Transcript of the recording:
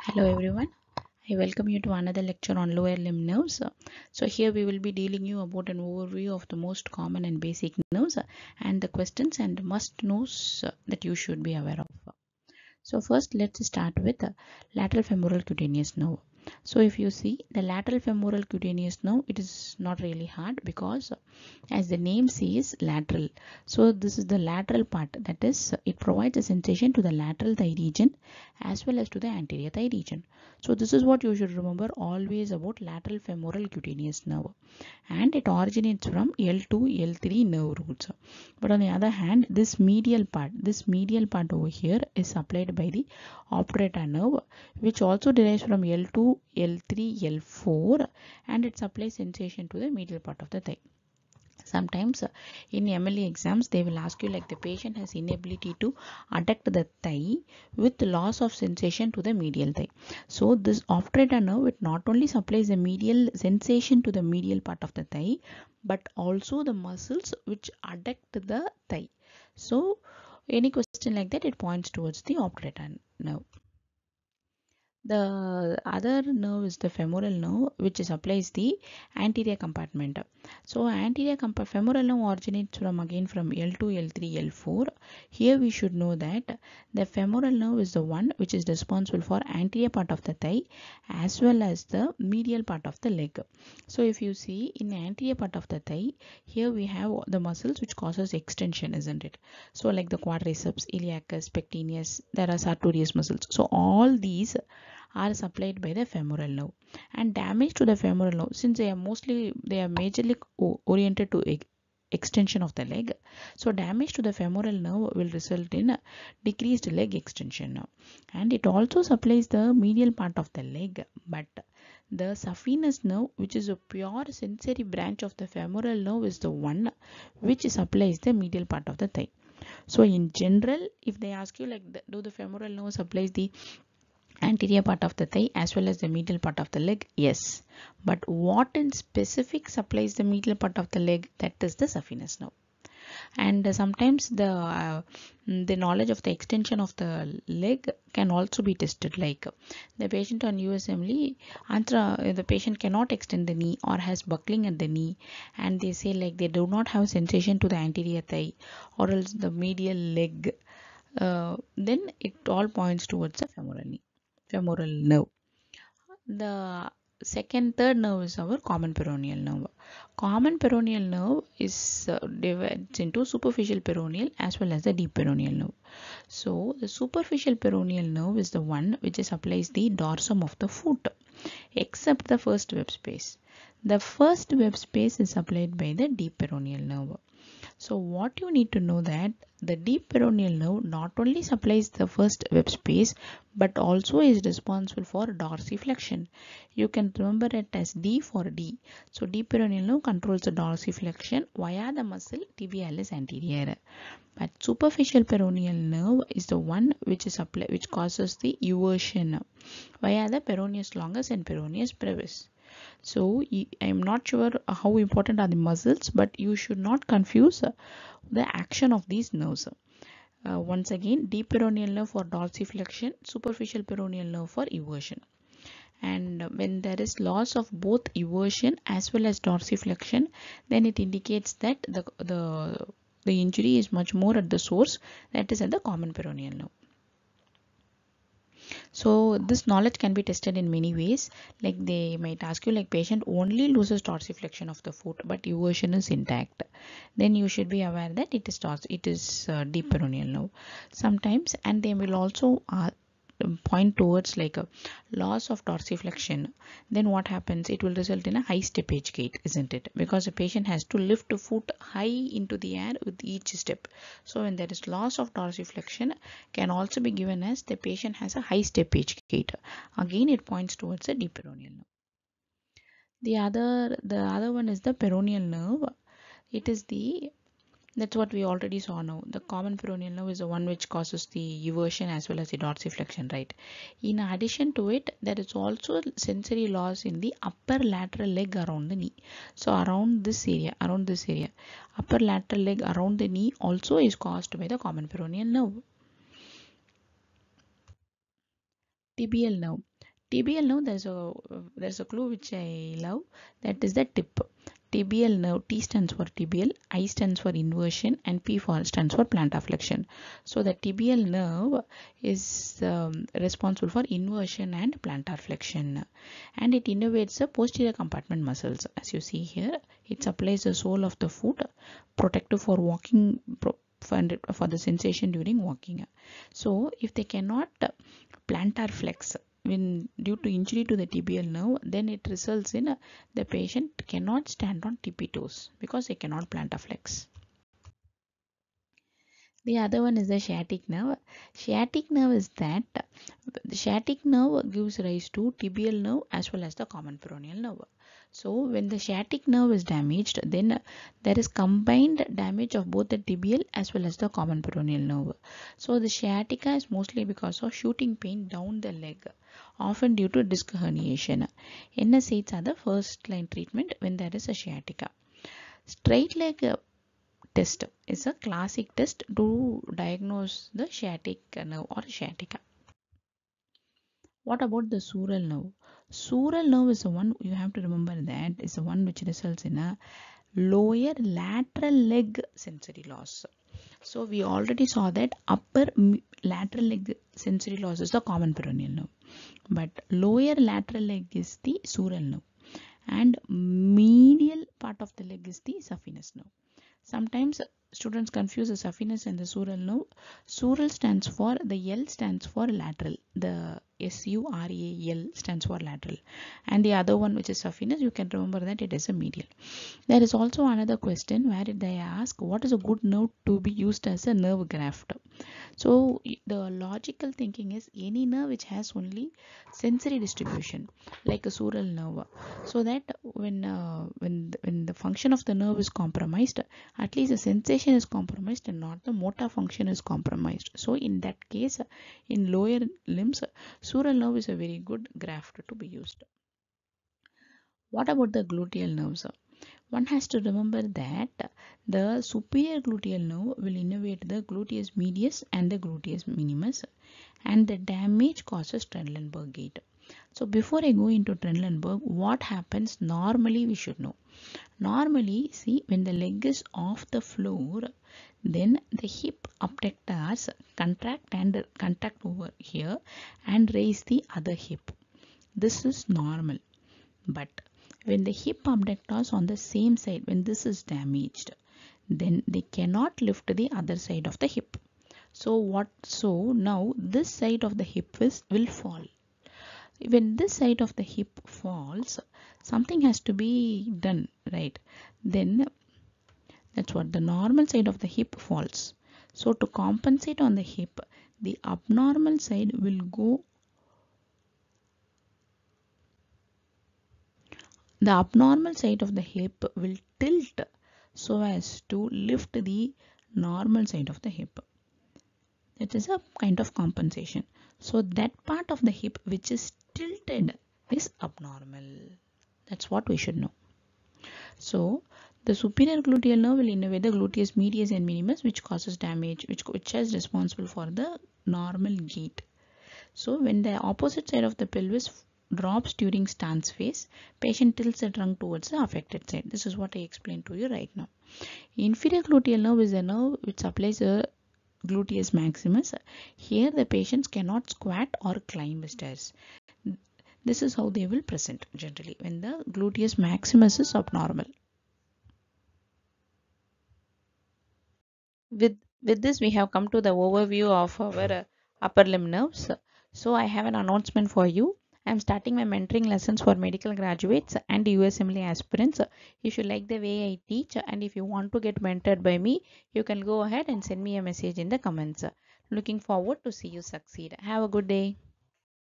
Hello everyone, I welcome you to another lecture on lower limb nerves. So here we will be dealing you about an overview of the most common and basic nerves and the questions and must knows that you should be aware of. So first let's start with lateral femoral cutaneous nerve. So if you see the lateral femoral cutaneous nerve, it is not really hard because as the name says lateral. So this is the lateral part, that is it provides a sensation to the lateral thigh region as well as to the anterior thigh region. So this is what you should remember always about lateral femoral cutaneous nerve, and it originates from L2 L3 nerve roots. But on the other hand, this medial part over here is supplied by the obturator nerve, which also derives from L2 L3 L4, and it supplies sensation to the medial part of the thigh. Sometimes in MLE exams they will ask you like the patient has inability to adduct the thigh with loss of sensation to the medial thigh. So this obturator nerve, it not only supplies the medial sensation to the medial part of the thigh but also the muscles which adduct the thigh. So any question like that, it points towards the obturator nerve. The other nerve is the femoral nerve, which supplies the anterior compartment. So femoral nerve originates from L2, L3, L4. Here we should know that the femoral nerve is the one which is responsible for anterior part of the thigh as well as the medial part of the leg. So if you see in the anterior part of the thigh, here we have the muscles which causes extension, isn't it? So like the quadriceps, iliacus, pectineus, there are sartorius muscles. So all these are supplied by the femoral nerve, and damage to the femoral nerve, since they are majorly oriented to extension of the leg, so damage to the femoral nerve will result in a decreased leg extension now. And it also supplies the medial part of the leg, but the saphenous nerve, which is a pure sensory branch of the femoral nerve, is the one which supplies the medial part of the thigh. So in general, if they ask you like do the femoral nerve supplies the anterior part of the thigh as well as the medial part of the leg? Yes. But what in specific supplies the medial part of the leg? That is the saphenous nerve. And sometimes the knowledge of the extension of the leg can also be tested, like the patient on USMLE answer, the patient cannot extend the knee or has buckling at the knee, and they say like they do not have sensation to the anterior thigh or else the medial leg, then it all points towards the femoral nerve. The third nerve is our common peroneal nerve. Common peroneal nerve is divides into superficial peroneal as well as the deep peroneal nerve. So the superficial peroneal nerve is the one which supplies the dorsum of the foot, except the first web space. The first web space is supplied by the deep peroneal nerve. So what you need to know that the deep peroneal nerve not only supplies the first web space but also is responsible for dorsiflexion. You can remember it as D for D. So deep peroneal nerve controls the dorsiflexion via the muscle tibialis anterior. But superficial peroneal nerve is the one which causes the eversion via the peroneus longus and peroneus brevis. So I am not sure how important are the muscles, but you should not confuse the action of these nerves. Once again, deep peroneal nerve for dorsiflexion, superficial peroneal nerve for eversion. And when there is loss of both eversion as well as dorsiflexion, then it indicates that the injury is much more at the source, that is at the common peroneal nerve. So this knowledge can be tested in many ways. Like they might ask you like patient only loses dorsiflexion of the foot but eversion is intact. Then you should be aware that it is deep peroneal nerve. Sometimes, and they will also point towards like a loss of dorsiflexion. Then what happens? It will result in a high steppage gait, isn't it? Because the patient has to lift the foot high into the air with each step. So when there is loss of dorsiflexion, can also be given as the patient has a high steppage gait. Again, it points towards a deep peroneal nerve. The other one is the peroneal nerve. It is that's what we already saw now. The common peroneal nerve is the one which causes the eversion as well as the dorsiflexion, right? In addition to it, there is also sensory loss in the upper lateral leg around the knee. So around this area, upper lateral leg around the knee also is caused by the common peroneal nerve. Tibial nerve. Tibial nerve, there's a clue which I love, that is the tip. Tibial nerve, T stands for tibial, I stands for inversion, and stands for plantar flexion. So the tibial nerve is responsible for inversion and plantar flexion, and it innervates the posterior compartment muscles. As you see here, it supplies the sole of the foot, protective for walking, for the sensation during walking. So if they cannot plantar flex when due to injury to the tibial nerve, then it results in the patient cannot stand on tippy toes because they cannot plantar flex. The other one is the sciatic nerve. Sciatic nerve is that the sciatic nerve gives rise to tibial nerve as well as the common peroneal nerve. So when the sciatic nerve is damaged, then there is combined damage of both the tibial as well as the common peroneal nerve. So the sciatica is mostly because of shooting pain down the leg, often due to disc herniation. NSAIDs are the first line treatment when there is a sciatica. Straight leg test is a classic test to diagnose the sciatic nerve or sciatica. What about the sural nerve? Sural nerve is the one you have to remember, that is the one which results in a lower lateral leg sensory loss. So we already saw that upper lateral leg sensory loss is the common peroneal nerve, but lower lateral leg is the sural nerve, and medial part of the leg is the saphenous nerve. Sometimes students confuse the saphenous and the sural nerve. Sural stands for, the L stands for lateral. The SURAL stands for lateral. And the other one, which is saphenous, you can remember that it is a medial. There is also another question where they ask what is a good nerve to be used as a nerve graft. So the logical thinking is any nerve which has only sensory distribution, like a sural nerve, so that when the function of the nerve is compromised, at least the sensation is compromised and not the motor function is compromised. So in that case, in lower limbs, sural nerve is a very good graft to be used. What about the gluteal nerves? One has to remember that the superior gluteal nerve will innervate the gluteus medius and the gluteus minimus, and the damage causes Trendelenburg gait. So before I go into Trendelenburg, what happens normally we should know. Normally, see, when the leg is off the floor, then the hip abductors contract over here and raise the other hip. This is normal. But when the hip abductors on the same side, when this is damaged, then they cannot lift the other side of the hip. So now this side of the hip will fall. When this side of the hip falls, something has to be done, right? Then that's what the normal side of the hip falls. So to compensate on the hip, the abnormal side will go. The abnormal side of the hip will tilt so as to lift the normal side of the hip. That is a kind of compensation. So that part of the hip which is tilted is abnormal. That's what we should know. So the superior gluteal nerve will innervate the gluteus medius and minimus, which causes damage, which is responsible for the normal gait. So when the opposite side of the pelvis drops during stance phase, patient tilts the trunk towards the affected side. This is what I explained to you right now. Inferior gluteal nerve is a nerve which supplies the gluteus maximus. Here the patients cannot squat or climb stairs. This is how they will present generally when the gluteus maximus is abnormal. With this, we have come to the overview of our upper limb nerves. So I have an announcement for you. I am starting my mentoring lessons for medical graduates and USMLE aspirants. If you like the way I teach and if you want to get mentored by me, you can go ahead and send me a message in the comments. Looking forward to see you succeed. Have a good day.